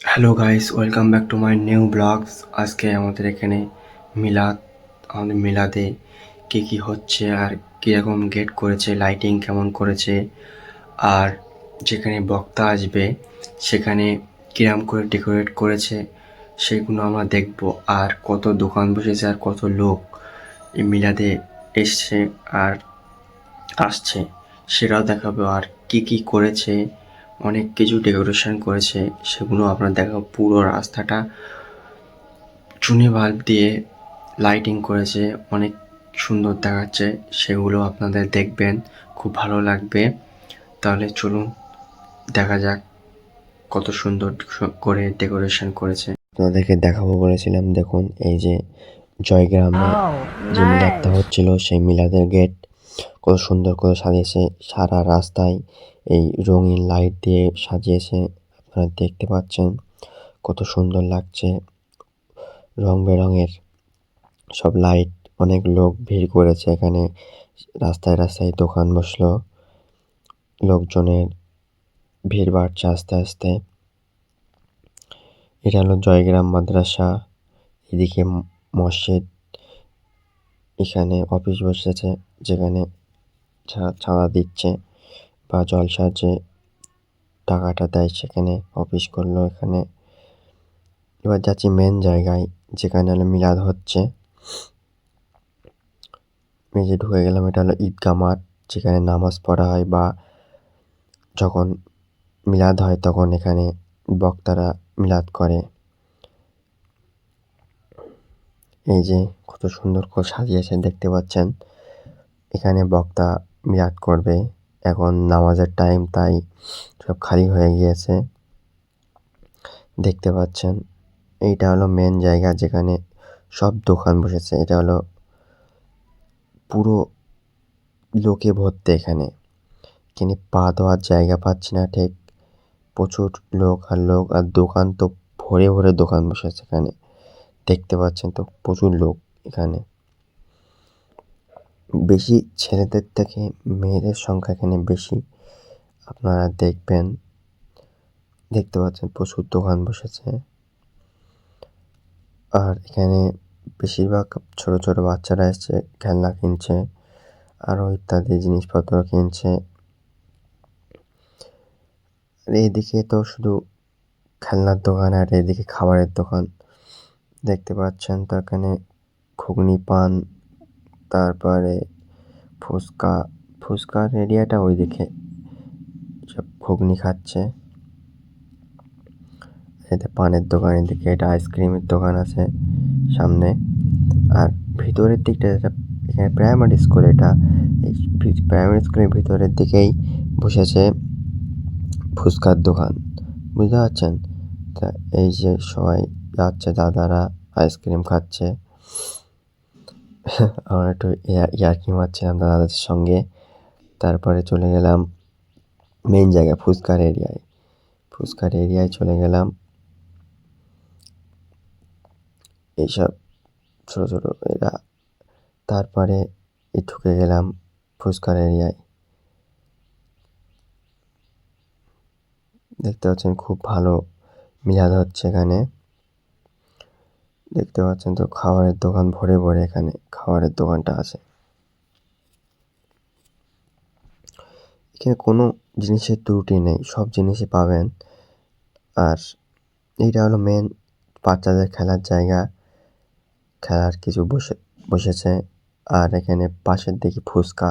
Hello guys, welcome back to my new blogs. আজকে আমাদের এখানে মিলাদ, আমাদের মিলাদে কী কী হচ্ছে আর কীরকম গেট করেছে, লাইটিং কেমন করেছে, আর যেখানে বক্তা আসবে সেখানে কিরম করে ডেকোরেট করেছে সেগুলো আমরা দেখব। আর কত দোকান বসেছে আর কত লোক এই মিলাদে এসছে আর আসছে সেটাও দেখাবো। আর কি কি করেছে, অনেক কিছু ডেকোরেশন করেছে সেগুলো আপনার দেখাবো। পুরো রাস্তাটা চুনি বাল্ব দিয়ে লাইটিং করেছে, অনেক সুন্দর দেখাচ্ছে, সেগুলো আপনাদের দেখবেন, খুব ভালো লাগবে। তাহলে চলুন দেখা যাক কত সুন্দর করে ডেকোরেশন করেছে। আপনাদেরকে দেখাবো বলেছিলাম, দেখুন এই যে জয়গ্রামে যে মিলাদটা হচ্ছিল সেই মিলাদের গেট কত সুন্দর করে সাজিয়েছে, সারা রাস্তায় এই রঙিন লাইট দিয়ে সাজিয়েছে। আপনারা দেখতে পাচ্ছেন কত সুন্দর লাগছে, রং বেরঙের সব লাইট। অনেক লোক ভিড় করেছে এখানে, রাস্তায় রাস্তায় দোকান বসলো, লোকজনের ভিড় বাড়ছে আস্তে আস্তে। এটা হলো জয়গ্রাম মাদ্রাসা, এদিকে মসজিদ, এখানে অফিস বসেছে যেখানে চাঁদা দিচ্ছে বা জলসার যে টাকাটা দেয় সেখানে অফিস করলো এখানে। এবার যাচ্ছি মেন জায়গায় যেখানে হলো মিলাদ হচ্ছে। এই যে ঢুকে গেলাম, এটা হলো ঈদগাহ মাঠ যেখানে নামাজ পড়া হয় বা যখন মিলাদ হয় তখন এখানে বক্তারা মিলাদ করে। এই যে কত সুন্দর করে সাজিয়েছে দেখতে পাচ্ছেন, এখানে বক্তা মিলাদ করবে। এখন নামাজের টাইম, তাই সব খালি হয়ে গিয়েছে দেখতে পাচ্ছেন। এইটা হলো মেন জায়গা যেখানে সব দোকান বসেছে। এটা হলো পুরো লোকে ভর্তি এখানে, কিন্তু পা দেওয়ার জায়গা পাচ্ছি না ঠিক। প্রচুর লোক আর লোক, আর দোকান তো ভরে ভরে দোকান বসেছে এখানে, দেখতে পাচ্ছেন তো প্রচুর লোক এখানে। বেশি ছেলেদের থেকে মেয়েদের সংখ্যা এখানে বেশি, আপনারা দেখবেন। দেখতে পাচ্ছেন প্রচুর দোকান বসেছে, আর এখানে বেশিরভাগ ছোট ছোট বাচ্চারা এসছে, খেলনা কিনছে আরও ইত্যাদি জিনিসপত্র কিনছে। আর এইদিকে তো শুধু খেলনার দোকান আর এইদিকে খাবারের দোকান দেখতে পাচ্ছেন। তো এখানে ঘুগনি, পান, তারপরে ফুচকা, ফুচকার এরিয়াটা ওইদিকে, সব ঘুগনি খাচ্ছে। এতে পানের দোকান, এদিকে এটা আইসক্রিমের দোকান আছে সামনে। আর ভিতরের দিকটা এটা, এখানে প্রাইমারি স্কুল, এটা এই প্রাইমারি স্কুলের ভিতরের দিকেই বসেছে ফুচকার দোকান, বুঝতে পারছেন। তা এই যে সবাই যাচ্ছে, দাদারা আইসক্রিম খাচ্ছে। আমরা একটু ইয়ার্কি মারছিলাম দাদাদের সঙ্গে। তারপরে চলে গেলাম মেন জায়গায়, ফুচকার এরিয়ায়। ফুচকার এরিয়ায় চলে গেলাম, এইসব ছোটো ছোটো এরা। তারপরে ঢুকে গেলাম ফুচকার এরিয়ায়। দেখতে পাচ্ছেন খুব ভালো মিলাদ হচ্ছে এখানে, দেখতে পাচ্ছেন তো খাবারের দোকান ভরে ভরে এখানে খাবারের দোকানটা আছে। এখানে কোনো জিনিসের ত্রুটি নেই, সব জিনিসই পাবেন। আর এইটা হলো মেন বাচ্চাদের খেলার জায়গা, খেলার কিছু বসেছে। আর এখানে পাশের দিকে ফুচকা